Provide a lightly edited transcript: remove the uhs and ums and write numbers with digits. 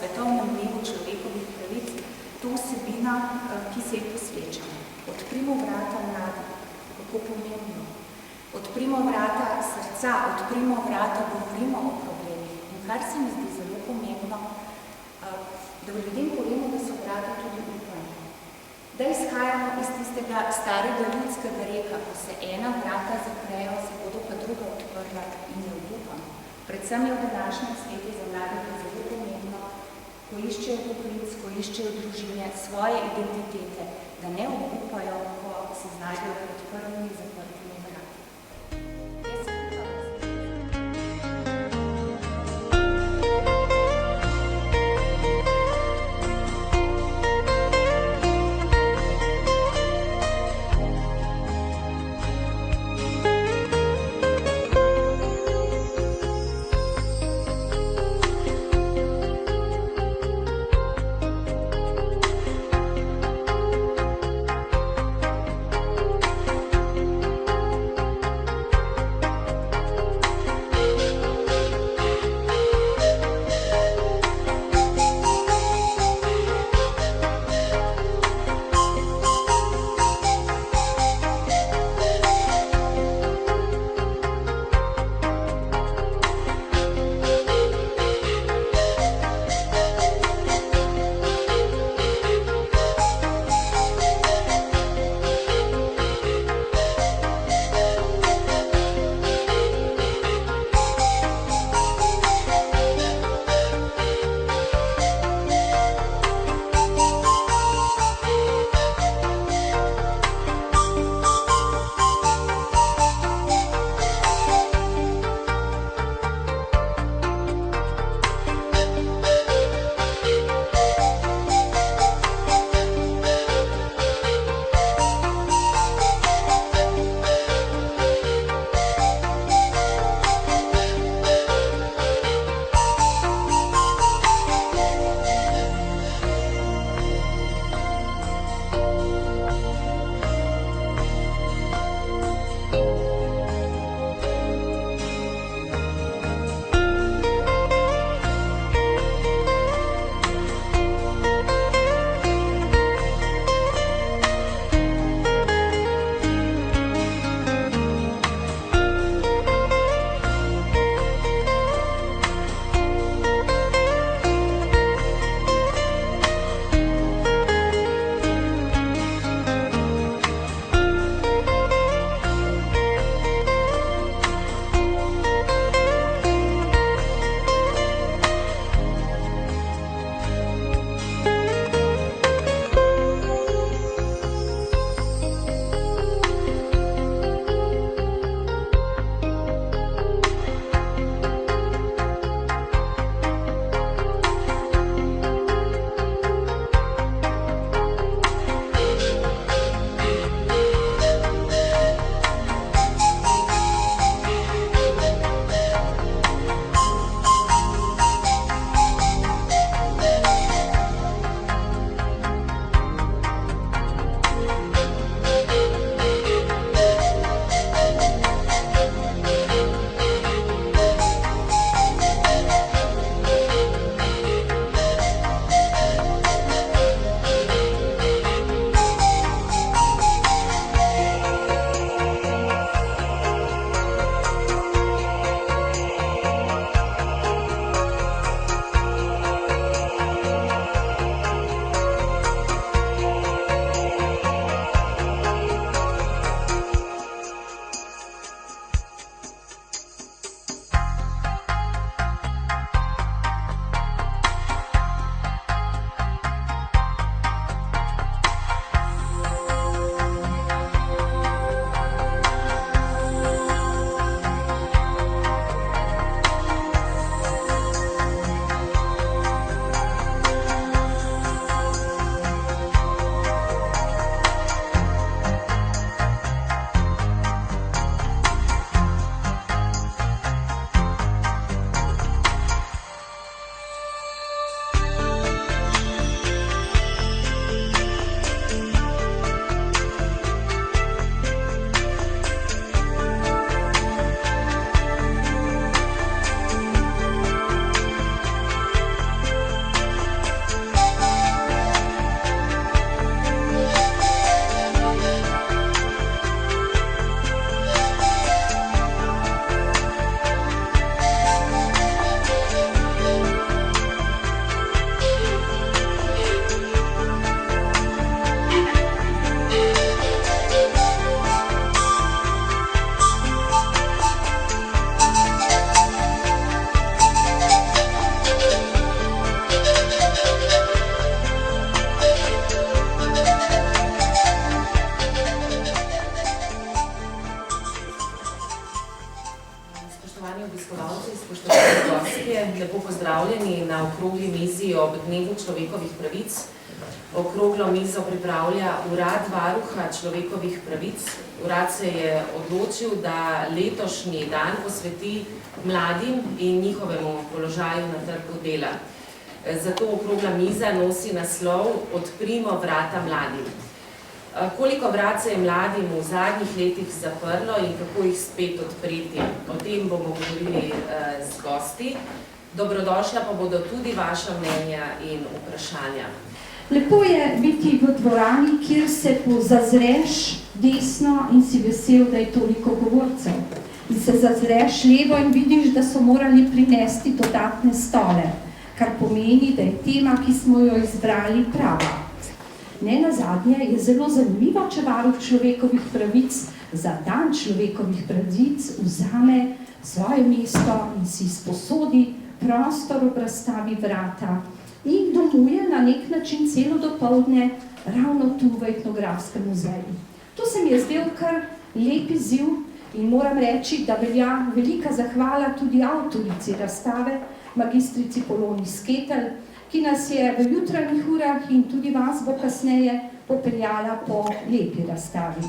svetovnem dnevu človekovih pravic to vsebina, ki se ji posvečamo. Odprimo vrata mladi, kako pomembno. Odprimo vrata srca, odprimo vrata, govorimo o problemih. In kar se mi zdi zelo pomembno, da ljudem povemo, da so vrata tudi upanje. Da izhajamo iz tistega starega ljudskega reka, ko se ena vrata zaprejo, se bodo pa druga odprla in ne obupamo. Predvsem je v današnjem svetu za mladih zelo pomembno, ko iščejo poklic, ko iščejo družine, svoje identitete, da ne obupajo, ko se znajdejo pred prvimi zaprtimi vrati. na okrogli mizi ob Dnevu človekovih pravic. Okroglo mizo pripravlja Urad varuha človekovih pravic. Urad se je odločil, da letošnji dan posveti mladim in njihovemu položaju na trgu dela. Zato okrogla miza nosi naslov Odprimo vrata mladim. Koliko vrat se je mladim v zadnjih letih zaprlo in kako jih spet odpreti? O tem bomo govorili z gosti. Dobrodošla pa bodo tudi vaša mnenja in vprašanja. Lepo je biti v dvorani, kjer se zazreš desno in si vesel, da je toliko govorcev. In se zazreš levo in vidiš, da so morali prinesti dodatne stole, kar pomeni, da je tema, ki smo jo izbrali, prava. Nenazadnje je zelo zanimivo, če varuh človekovih pravic za dan človekovih pravic vzame svoje mesto in si sposodi prostor ob razstavi vrata in domuje na nek način celo dopoldne ravno tu v Etnografskem muzeju. To se mi je zdel kar lep izziv in moram reči, da velja velika zahvala tudi avtorici razstave, magistrici Poloni Sketelj, ki nas je v jutranjih urah in tudi vas bo kasneje popeljala po lepi razstavi.